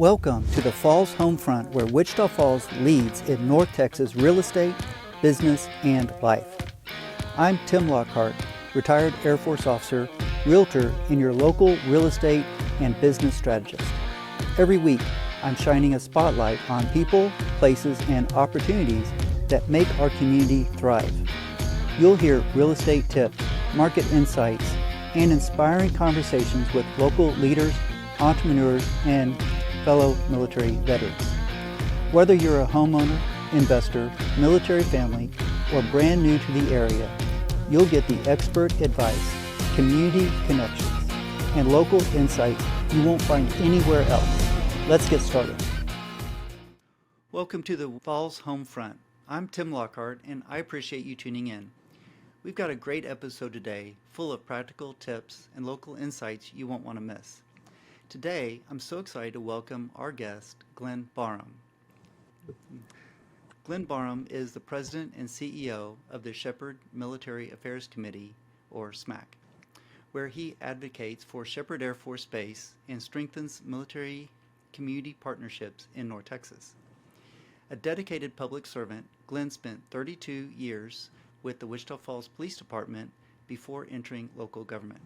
Welcome to the Falls Homefront, where Wichita Falls leads in North Texas real estate, business, and life. I'm Tim Lockhart, retired Air Force officer, realtor, and your local real estate and business strategist. Every week, I'm shining a spotlight on people, places, and opportunities that make our community thrive. You'll hear real estate tips, market insights, and inspiring conversations with local leaders, entrepreneurs, and fellow military veterans. Whether you're a homeowner, investor, military family, or brand new to the area, you'll get the expert advice, community connections, and local insights you won't find anywhere else. Let's get started. Welcome to the Falls Homefront. I'm Tim Lockhart, and I appreciate you tuning in. We've got a great episode today, full of practical tips and local insights you won't want to miss. Today, I'm so excited to welcome our guest, Glenn Barham. Glenn Barham is the president and CEO of the Sheppard Military Affairs Committee, or SMAC, where he advocates for Sheppard Air Force Base and strengthens military community partnerships in North Texas. A dedicated public servant, Glenn spent 32 years with the Wichita Falls Police Department before entering local government,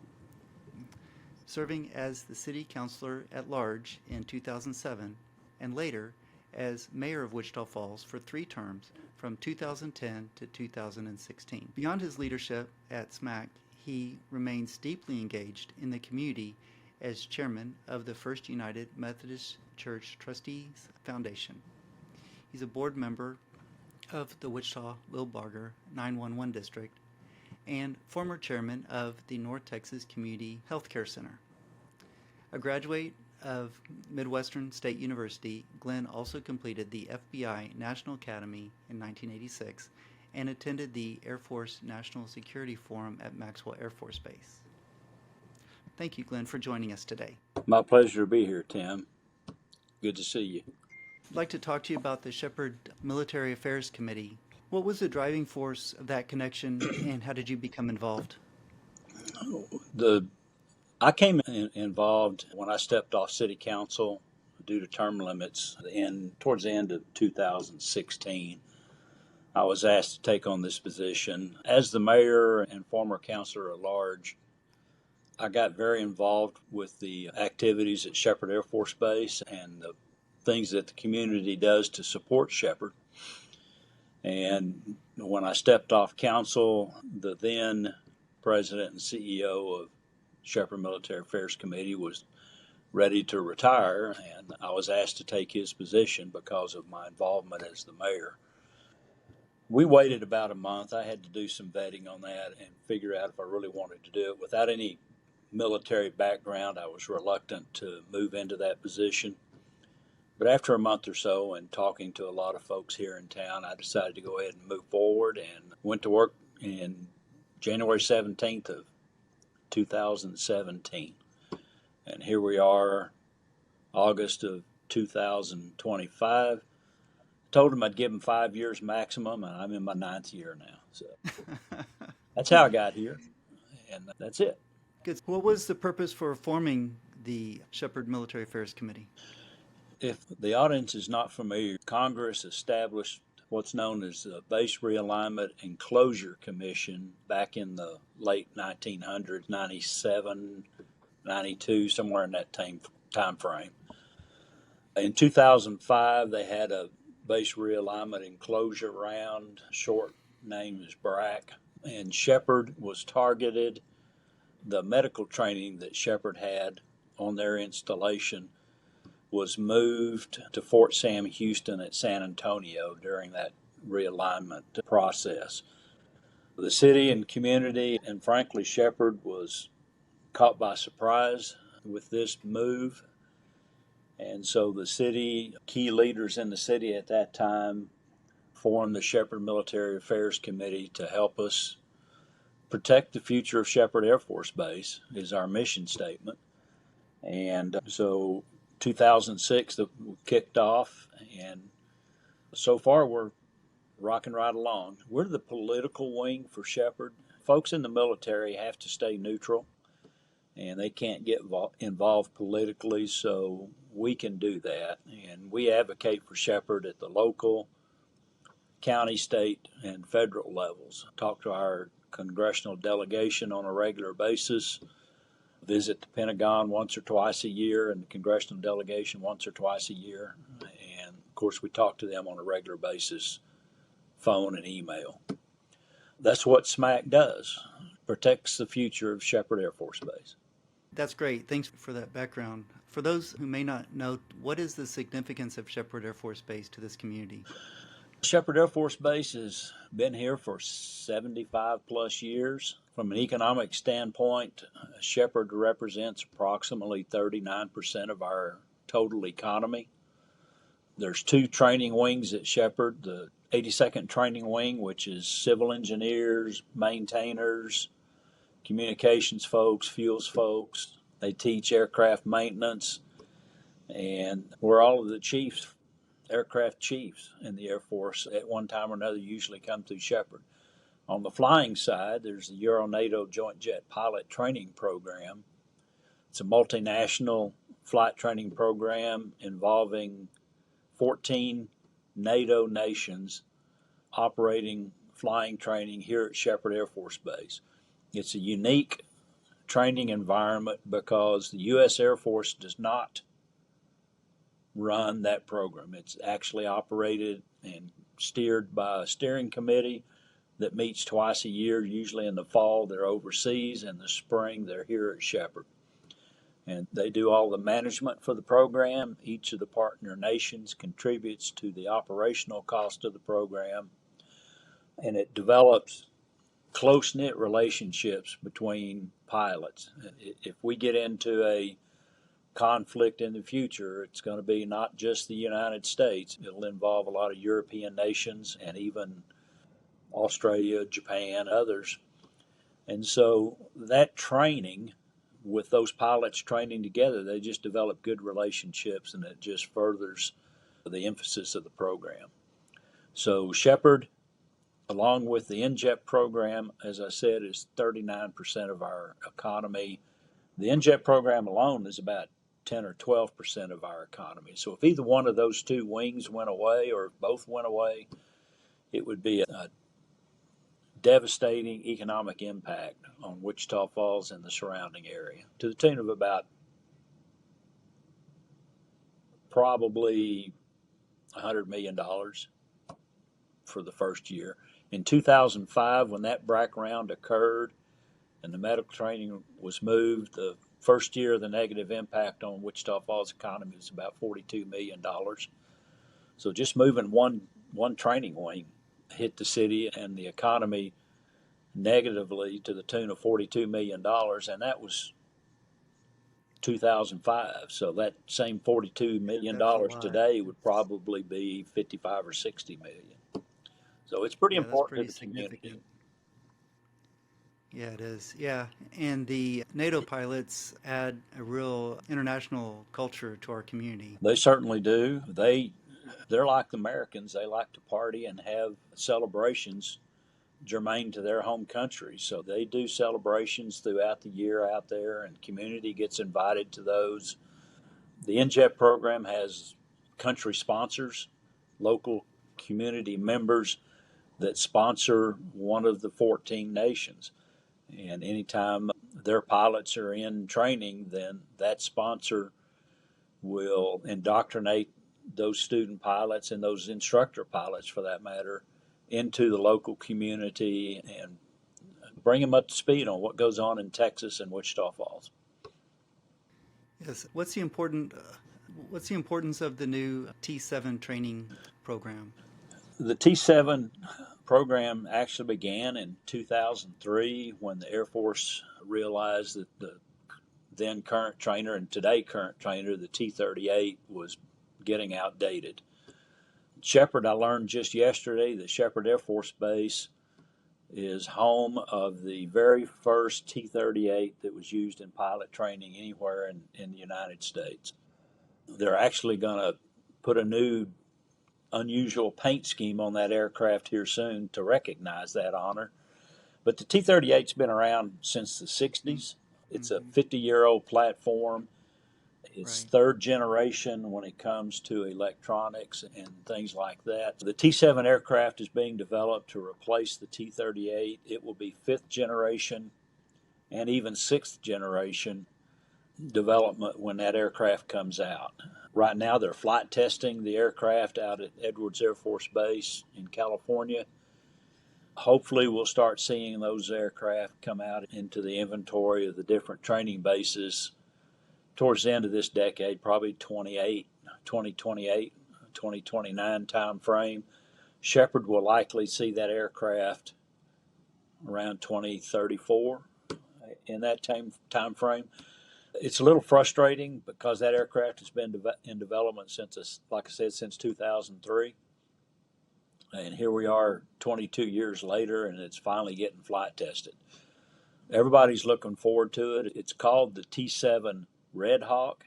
serving as the City Councilor At-Large in 2007 and later as Mayor of Wichita Falls for 3 terms from 2010 to 2016. Beyond his leadership at SMAC, he remains deeply engaged in the community as chairman of the First United Methodist Church Trustees Foundation. He's a board member of the Wichita Wilbarger 911 District and former chairman of the North Texas Community Healthcare Center. A graduate of Midwestern State University, Glenn also completed the FBI National Academy in 1986 and attended the Air Force National Security Forum at Maxwell Air Force Base. Thank you, Glenn, for joining us today. My pleasure to be here, Tim. Good to see you. I'd like to talk to you about the Sheppard Military Affairs Committee. What was the driving force of that connection, and how did you become involved? I came involved when I stepped off City Council due to term limits towards the end of 2016. I was asked to take on this position. As the mayor and former councilor at large, I got very involved with the activities at Sheppard Air Force Base and the things that the community does to support Sheppard. And when I stepped off council, the then president and CEO of Sheppard Military Affairs Committee was ready to retire, and I was asked to take his position because of my involvement as the mayor. We waited about a month. I had to do some vetting on that and figure out if I really wanted to do it. Without any military background, I was reluctant to move into that position. But after a month or so and talking to a lot of folks here in town, I decided to go ahead and move forward and went to work in January 17th of 2017. And here we are, August of 2025. Told him I'd give him 5 years maximum, and I'm in my 9th year now. So that's how I got here, and that's it. Good. What was the purpose for forming the Sheppard Military Affairs Committee? If the audience is not familiar, Congress established what's known as the Base Realignment and Closure Commission back in the late 1900s, 97, 92, somewhere in that time frame. In 2005, they had a Base Realignment and Closure round, short name is BRAC, and Sheppard was targeted. The medical training that Sheppard had on their installation was moved to Fort Sam Houston at San Antonio during that realignment process. The city and community, and frankly Sheppard, was caught by surprise with this move. And so the city, key leaders in the city at that time, formed the Sheppard Military Affairs Committee to help us protect the future of Sheppard Air Force Base, is our mission statement. And so 2006 that kicked off, and so far we're rocking right along. We're the political wing for Sheppard. Folks in the military have to stay neutral, and they can't get involved politically, so we can do that. And we advocate for Sheppard at the local, county, state, and federal levels. Talk to our congressional delegation on a regular basis, visit the Pentagon once or twice a year, and the congressional delegation once or twice a year. And of course, we talk to them on a regular basis, phone and email. That's what SMAC does, protects the future of Sheppard Air Force Base. That's great. Thanks for that background. For those who may not know, what is the significance of Sheppard Air Force Base to this community? Sheppard Air Force Base has been here for 75 plus years. From an economic standpoint, Sheppard represents approximately 39% of our total economy. There's 2 training wings at Sheppard, the 82nd Training Wing, which is civil engineers, maintainers, communications folks, fuels folks. They teach aircraft maintenance, and we're all of the chiefs, aircraft chiefs in the Air Force at one time or another usually come through Sheppard. On the flying side, there's the Euro-NATO Joint Jet Pilot Training Program. It's a multinational flight training program involving 14 NATO nations operating flying training here at Sheppard Air Force Base. It's a unique training environment because the U.S. Air Force does not run that program. It's actually operated and steered by a steering committee that meets twice a year. Usually in the fall they're overseas, in the spring they're here at Sheppard. And they do all the management for the program. Each of the partner nations contributes to the operational cost of the program, and it develops close-knit relationships between pilots. If we get into a conflict in the future, it's going to be not just the United States. It'll involve a lot of European nations and even Australia, Japan, others. And so that training, with those pilots training together, they just develop good relationships, and it just furthers the emphasis of the program. So Sheppard, along with the NJET program, as I said, is 39% of our economy. The NJET program alone is about 10 or 12% of our economy. So if either one of those 2 wings went away, or if both went away, it would be a devastating economic impact on Wichita Falls and the surrounding area, to the tune of about probably $100 million for the first year. In 2005, when that BRAC round occurred and the medical training was moved, the first year of the negative impact on Wichita Falls economy was about $42 million. So just moving one training wing hit the city and the economy negatively to the tune of $42 million, and that was 2005. So that same $42 million today would probably be 55 or 60 million. So it's pretty important to the community. Yeah, it is. Yeah, and the NATO pilots add a real international culture to our community. They certainly do. They're like the Americans. They like to party and have celebrations germane to their home country. So they do celebrations throughout the year out there, and community gets invited to those. The NJET program has country sponsors, local community members that sponsor one of the 14 nations. And anytime their pilots are in training, then that sponsor will indoctrinate those student pilots and those instructor pilots, for that matter, into the local community and bring them up to speed on what goes on in Texas and Wichita Falls. Yes. What's the importance of the new T7 training program? The T7 program actually began in 2003 when the Air Force realized that the then current trainer and today current trainer, the T-38, was getting outdated. Sheppard, I learned just yesterday that Sheppard Air Force Base is home of the very first T-38 that was used in pilot training anywhere in the United States. They're actually going to put a new unusual paint scheme on that aircraft here soon to recognize that honor. But the T-38's been around since the 60s. It's a 50-year-old platform. It's Right. third generation when it comes to electronics and things like that. The T-7 aircraft is being developed to replace the T-38. It will be fifth generation and even sixth generation development when that aircraft comes out. Right now, they're flight testing the aircraft out at Edwards Air Force Base in California. Hopefully, we'll start seeing those aircraft come out into the inventory of the different training bases towards the end of this decade, probably 2028, 2029 time frame. Sheppard will likely see that aircraft around 2034 in that time frame. It's a little frustrating because that aircraft has been in development since, like I said, since 2003. And here we are 22 years later, and it's finally getting flight tested. Everybody's looking forward to it. It's called the T-7 Red Hawk,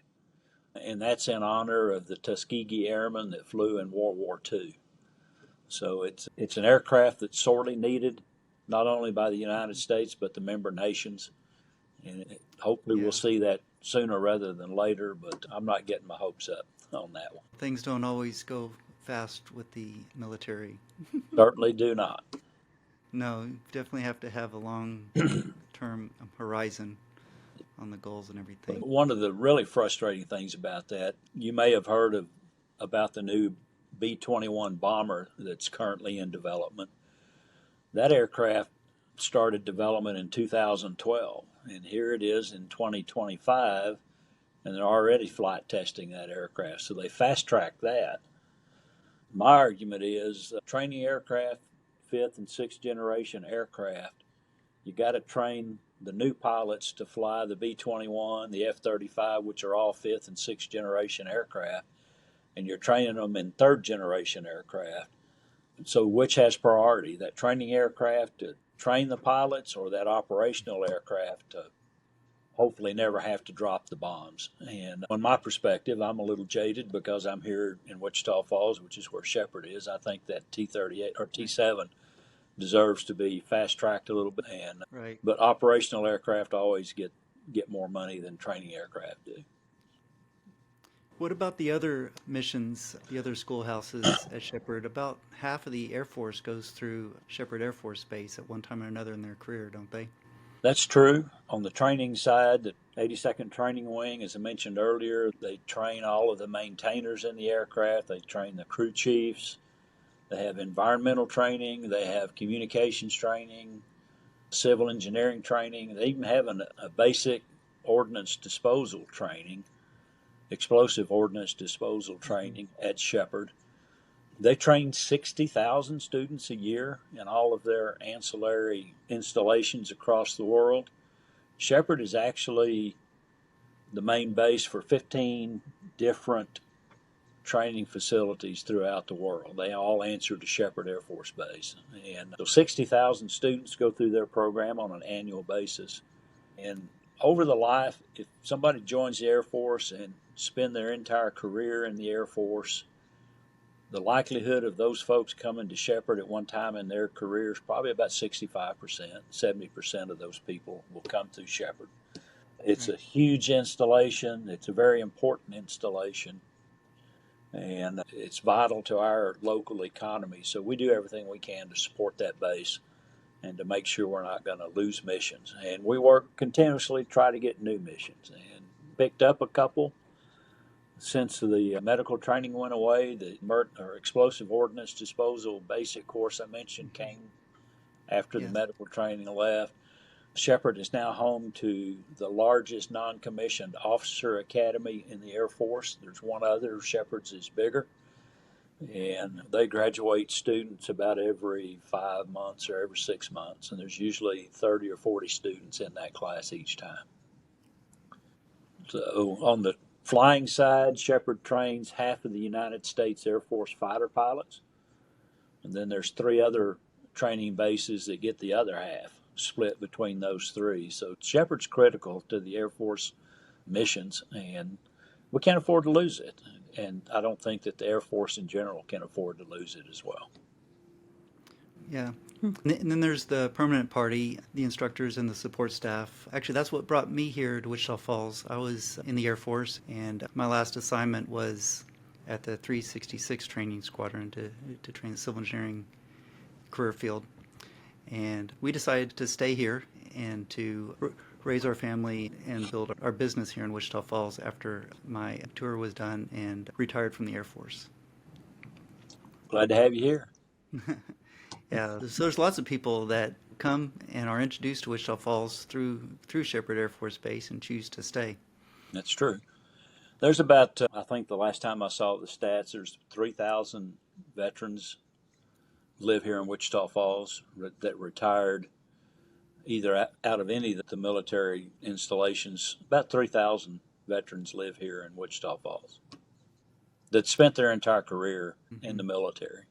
and that's in honor of the Tuskegee Airmen that flew in World War II. So it's an aircraft that's sorely needed, not only by the United States, but the member nations. And hopefully we'll see that sooner rather than later, but I'm not getting my hopes up on that one. Things don't always go fast with the military. Certainly do not. No, you definitely have to have a long-term horizon on the goals and everything. One of the really frustrating things about that, you may have heard about the new B-21 bomber that's currently in development. That aircraft started development in 2012, and here it is in 2025, and they're already flight testing that aircraft. So they fast-tracked that. My argument is training aircraft, fifth and sixth generation aircraft, you got to train the new pilots to fly the B-21, the F-35, which are all fifth and sixth generation aircraft, and you're training them in third generation aircraft. So which has priority, that training aircraft to train the pilots or that operational aircraft to hopefully never have to drop the bombs? And on my perspective, I'm a little jaded because I'm here in Wichita Falls, which is where Sheppard is. I think that T-38 or T-7 deserves to be fast-tracked a little bit. And Right. But operational aircraft always get more money than training aircraft do. What about the other missions, the other schoolhouses at Sheppard? About half of the Air Force goes through Sheppard Air Force Base at one time or another in their career, don't they? That's true. On the training side, the 82nd Training Wing, as I mentioned earlier, they train all of the maintainers in the aircraft. They train the crew chiefs. They have environmental training. They have communications training, civil engineering training. They even have a basic ordnance disposal training, explosive ordnance disposal training at Sheppard. They train 60,000 students a year in all of their ancillary installations across the world. Sheppard is actually the main base for 15 different training facilities throughout the world. They all answer to Sheppard Air Force Base. And so 60,000 students go through their program on an annual basis. And over the life, if somebody joins the Air Force and spend their entire career in the Air Force, the likelihood of those folks coming to Sheppard at one time in their career is probably about 65%. 70% of those people will come through Sheppard. It's a huge installation. It's a very important installation. And it's vital to our local economy. So we do everything we can to support that base and to make sure we're not going to lose missions. And we work continuously to try to get new missions. And picked up a couple since the medical training went away. The explosive ordnance disposal basic course I mentioned came after the medical training left. Sheppard is now home to the largest non-commissioned officer academy in the Air Force. There's one other, Sheppard's is bigger, and they graduate students about every 5 months or every 6 months, and there's usually 30 or 40 students in that class each time. So on the flying side, Sheppard trains half of the United States Air Force fighter pilots, and then there's 3 other training bases that get the other half, split between those 3. So Sheppard's critical to the Air Force missions, and we can't afford to lose it. And I don't think that the Air Force in general can afford to lose it as well. Yeah. And then there's the permanent party, the instructors and the support staff. Actually, that's what brought me here to Wichita Falls. I was in the Air Force, and my last assignment was at the 366 Training Squadron to train the civil engineering career field. And we decided to stay here and to raise our family and build our business here in Wichita Falls after my tour was done and retired from the Air Force. Glad to have you here. Yeah, so there's lots of people that come and are introduced to Wichita Falls through Sheppard Air Force Base and choose to stay. That's true. There's about, I think the last time I saw the stats, there's 3,000 veterans live here in Wichita Falls that retired either out of any of the military installations. About 3,000 veterans live here in Wichita Falls that spent their entire career in the military.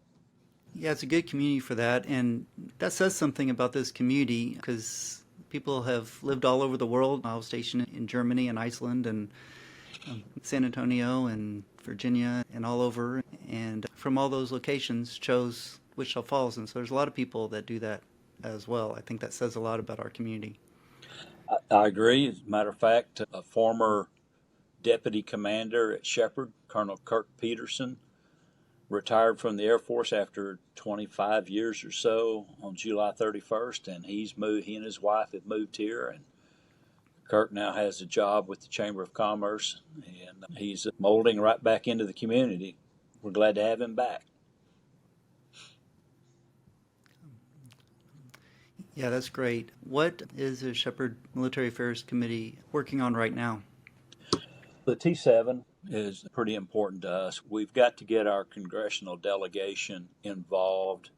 Yeah, it's a good community for that, and that says something about this community because people have lived all over the world. I was stationed in Germany and Iceland and San Antonio and Virginia and all over, and from all those locations chose Wichita Falls, and so there's a lot of people that do that as well. I think that says a lot about our community. I agree. As a matter of fact, a former deputy commander at Sheppard, Colonel Kirk Peterson, retired from the Air Force after 25 years or so on July 31st, and he and his wife have moved here, and Kirk now has a job with the Chamber of Commerce, and he's molding right back into the community. We're glad to have him back. Yeah, that's great. What is the Sheppard Military Affairs Committee working on right now? The T7 is pretty important to us. We've got to get our congressional delegation involved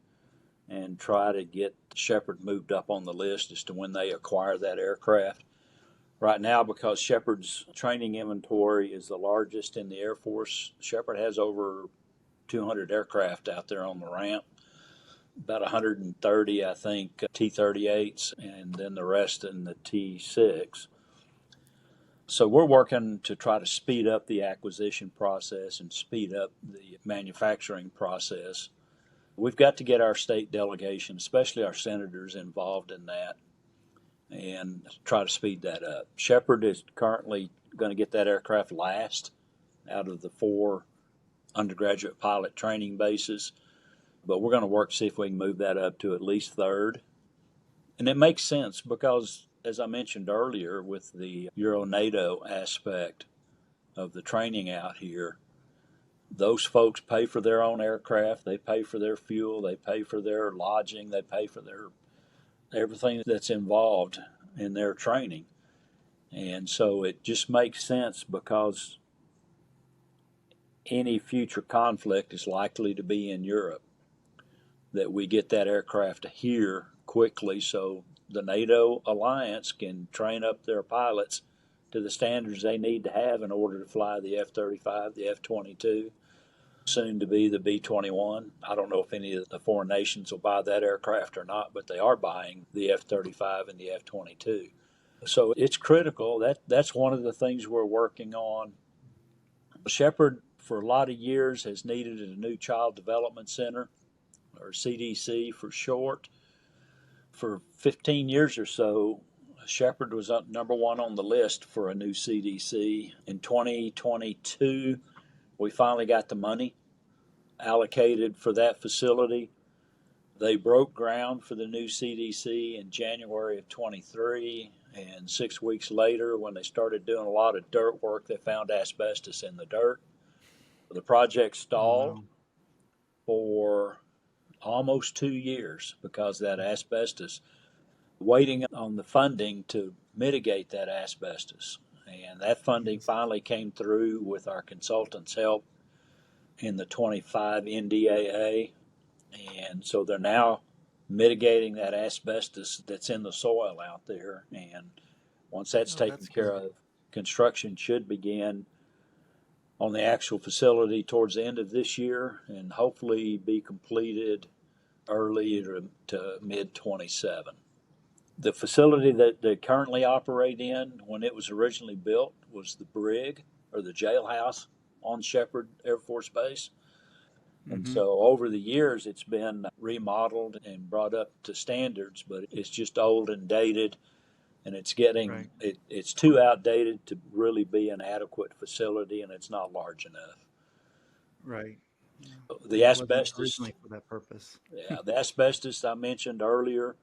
and try to get Sheppard moved up on the list as to when they acquire that aircraft. Right now, because Sheppard's training inventory is the largest in the Air Force, Sheppard has over 200 aircraft out there on the ramp. About 130, I think, T-38s, and then the rest in the T-6. So we're working to try to speed up the acquisition process and speed up the manufacturing process. We've got to get our state delegation, especially our senators, involved in that and try to speed that up. Sheppard is currently going to get that aircraft last out of the 4 undergraduate pilot training bases, but we're going to work to see if we can move that up to at least 3rd. And it makes sense because, as I mentioned earlier, with the Euro-NATO aspect of the training out here, those folks pay for their own aircraft, they pay for their fuel, they pay for their lodging, they pay for their everything that's involved in their training. And so it just makes sense because any future conflict is likely to be in Europe, that we get that aircraft here quickly so the NATO alliance can train up their pilots to the standards they need to have in order to fly the F-35, the F-22, soon to be the B-21. I don't know if any of the foreign nations will buy that aircraft or not, but they are buying the F-35 and the F-22. So it's critical. That's one of the things we're working on. Sheppard, for a lot of years, has needed a new Child Development Center, or CDC for short. For 15 years or so, Sheppard was up number 1 on the list for a new CDC. In 2022, we finally got the money allocated for that facility. They broke ground for the new CDC in January of 23, and 6 weeks later, when they started doing a lot of dirt work, they found asbestos in the dirt. The project stalled for almost 2 years because of that asbestos, waiting on the funding to mitigate that asbestos. And that funding finally came through with our consultants' help in the 25 NDAA. And so they're now mitigating that asbestos that's in the soil out there. And once that's taken care of, construction should begin on the actual facility towards the end of this year and hopefully be completed early to mid-27. The facility that they currently operate in, when it was originally built, was the brig or the jailhouse on Sheppard Air Force Base. And Mm-hmm. so over the years, it's been remodeled and brought up to standards, but it's just old and dated, and Right. it's too outdated to really be an adequate facility, and it's not large enough. Right. Yeah. The And it wasn't asbestos, originally for that purpose. yeah, the asbestos I mentioned earlier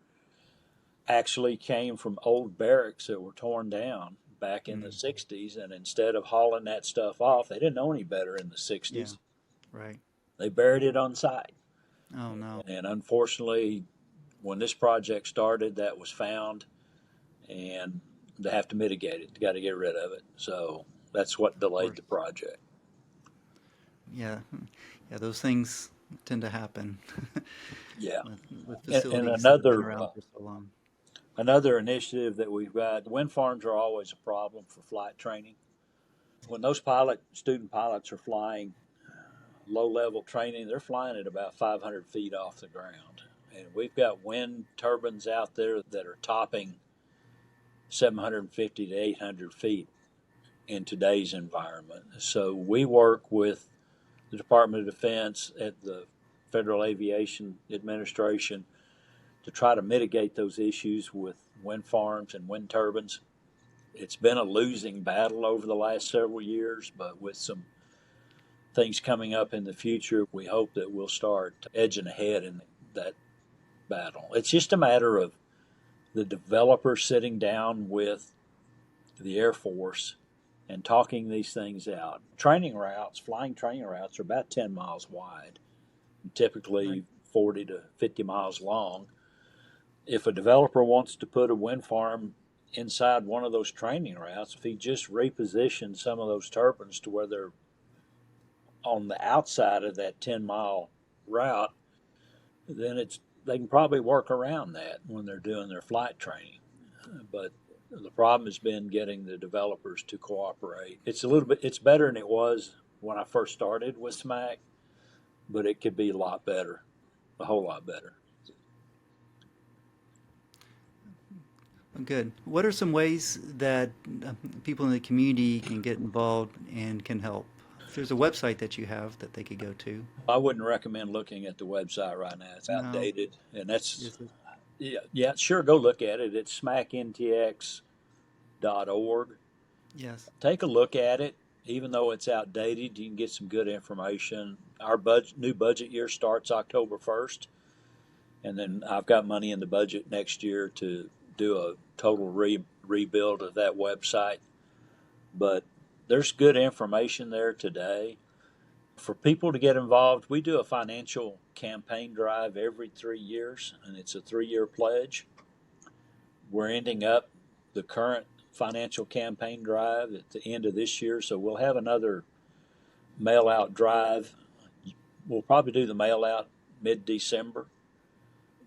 actually came from old barracks that were torn down back in the Mm. 60s, and instead of hauling that stuff off, they didn't know any better in the Yeah. 60s. Right. They buried it on site. Oh no. And unfortunately, when this project started, that was found, and they have to mitigate it. They got to get rid of it. So that's what Of delayed course. the project. Yeah. Yeah. Those things tend to happen Yeah. with And facilities that have been around for so long. another initiative that we've got, wind farms are always a problem for flight training. When those student pilots are flying low level training, they're flying at about 500 feet off the ground. And we've got wind turbines out there that are topping 750 to 800 feet in today's environment. So we work with the Department of Defense at the Federal Aviation Administration to try to mitigate those issues with wind farms and wind turbines. It's been a losing battle over the last several years, but with some things coming up in the future, we hope that we'll start edging ahead in that battle. It's just a matter of the developer sitting down with the Air Force and talking these things out. Flying training routes are about 10 miles wide, typically Right. 40 to 50 miles long. If a developer wants to put a wind farm inside one of those training routes, if he just repositions some of those turbines to where they're on the outside of that 10-mile route, then they can probably work around that when they're doing their flight training. But the problem has been getting the developers to cooperate. It's better than it was when I first started with SMAC, but it could be a lot better, a whole lot better. Good. What are some ways that people in the community can get involved and can help? There's a website that you have that they could go to. I wouldn't recommend looking at the website right now. It's No. outdated, and that's Is it? yeah. Sure, go look at it. It's smacntx.org. Yes. Take a look at it. Even though it's outdated, you can get some good information. Our new budget year starts October 1st, and then I've got money in the budget next year to do a total rebuild of that website. But there's good information there today. For people to get involved, we do a financial campaign drive every 3 years, and it's a 3-year pledge. We're ending up the current financial campaign drive at the end of this year, so we'll have another mail out drive. We'll probably do the mail out mid-December.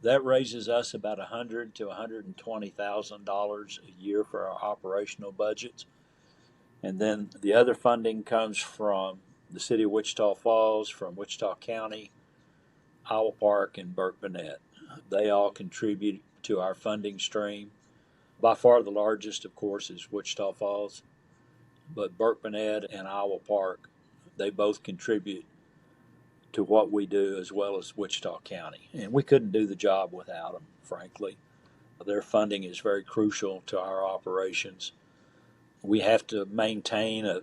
That raises us about $100,000 to $120,000 a year for our operational budgets. And then the other funding comes from the city of Wichita Falls, from Wichita County, Iowa Park, and Burke-Burnett. They all contribute to our funding stream. By far the largest, of course, is Wichita Falls, but Burke-Burnett and Iowa Park, they both contribute to what we do, as well as Wichita County. And we couldn't do the job without them, frankly. Their funding is very crucial to our operations. We have to maintain a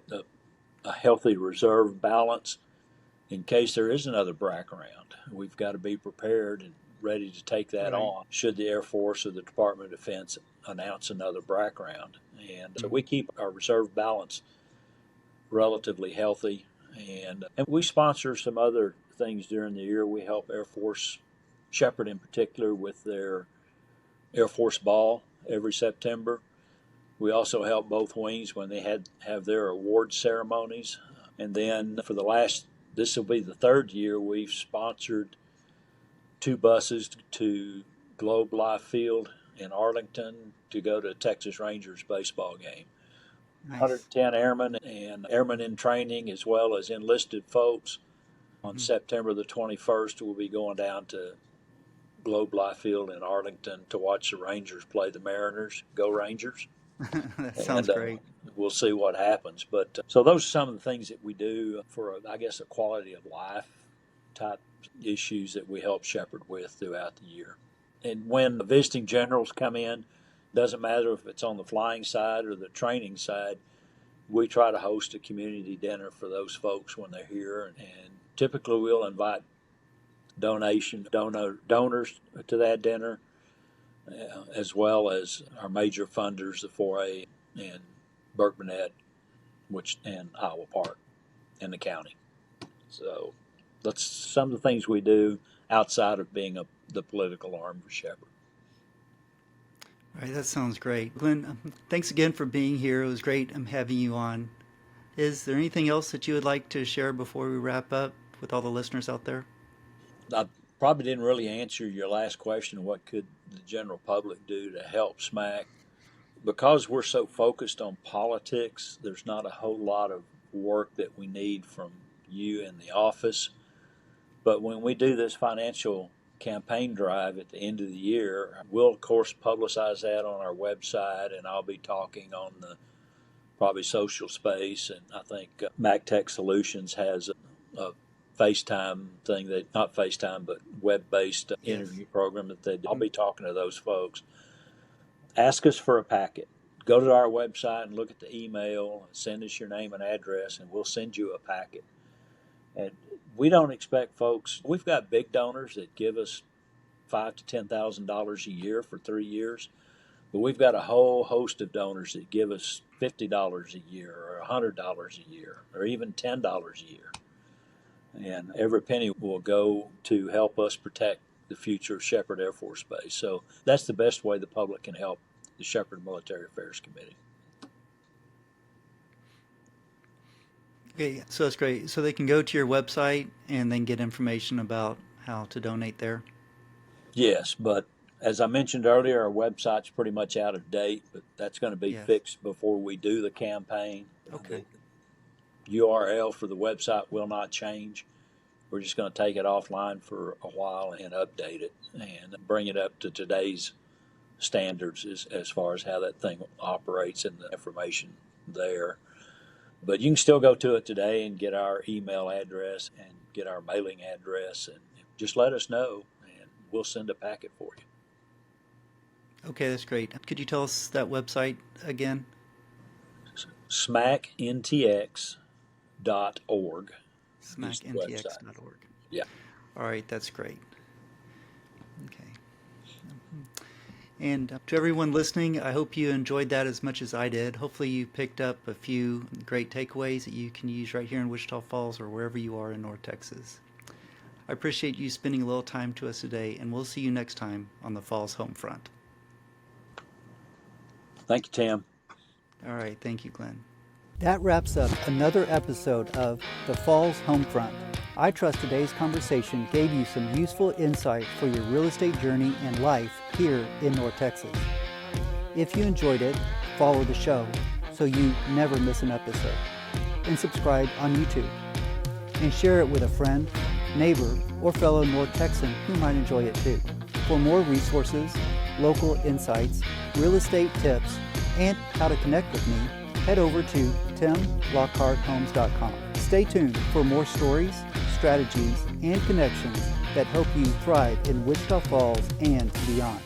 healthy reserve balance in case there is another BRAC round. We've got to be prepared and ready to take that Right. on should the Air Force or the Department of Defense announce another BRAC round. And so we keep our reserve balance relatively healthy. And we sponsor some other things during the year. We help Air Force, Sheppard in particular, with their Air Force Ball every September. We also help both wings when they have their award ceremonies. And then this will be the 3rd year, we've sponsored 2 buses to Globe Life Field in Arlington to go to Texas Rangers baseball game. Nice. 110 airmen and airmen in training, as well as enlisted folks. On September the 21st, we'll be going down to Globe Life Field in Arlington to watch the Rangers play the Mariners. Go Rangers. That sounds great. We'll see what happens. But so those are some of the things that we do for, I guess, a quality of life type issues that we help Sheppard with throughout the year. And when the visiting generals come in, doesn't matter if it's on the flying side or the training side, we try to host a community dinner for those folks when they're here. And typically we'll invite donors to that dinner, as well as our major funders, the 4A and Burke Burnett, and Iowa Park and the county. So that's some of the things we do outside of being the political arm for Sheppard. All right, that sounds great. Glenn, thanks again for being here. It was great having you on. Is there anything else that you would like to share before we wrap up with all the listeners out there? I probably didn't really answer your last question, what could the general public do to help SMAC? Because we're so focused on politics, there's not a whole lot of work that we need from you in the office. But when we do this financial campaign drive at the end of the year, we'll of course publicize that on our website, and I'll be talking on the probably social space. And I think Mac Tech Solutions has a FaceTime thing, that not FaceTime, but web-based interview program that they do. I'll be talking to those folks. Ask us for a packet. Go to our website and look at the email, send us your name and address, and we'll send you a packet. And we don't expect folks, we've got big donors that give us $5,000 to $10,000 a year for 3 years, but we've got a whole host of donors that give us $50 a year or $100 a year or even $10 a year. And every penny will go to help us protect the future of Sheppard Air Force Base. So that's the best way the public can help the Sheppard Military Affairs Committee. Okay, so that's great. So they can go to your website and then get information about how to donate there? Yes, but as I mentioned earlier, our website's pretty much out of date, but that's going to be fixed before we do the campaign. Okay. The URL for the website will not change. We're just going to take it offline for a while and update it and bring it up to today's standards as far as how that thing operates and the information there. But you can still go to it today and get our email address and get our mailing address, and just let us know and we'll send a packet for you. Okay, that's great. Could you tell us that website again? SMACntx.org. SMACntx.org. Yeah. All right, that's great. Okay. And to everyone listening, I hope you enjoyed that as much as I did. Hopefully you picked up a few great takeaways that you can use right here in Wichita Falls or wherever you are in North Texas. I appreciate you spending a little time to us today, and we'll see you next time on the Falls Home Front. Thank you, Tim. All right, thank you, Glenn. That wraps up another episode of the Falls Homefront. I trust today's conversation gave you some useful insight for your real estate journey and life here in North Texas. If you enjoyed it, follow the show so you never miss an episode, and subscribe on YouTube. And share it with a friend, neighbor, or fellow North Texan who might enjoy it too. For more resources, local insights, real estate tips, and how to connect with me, head over to timlockharthomes.com. Stay tuned for more stories, strategies, and connections that help you thrive in Wichita Falls and beyond.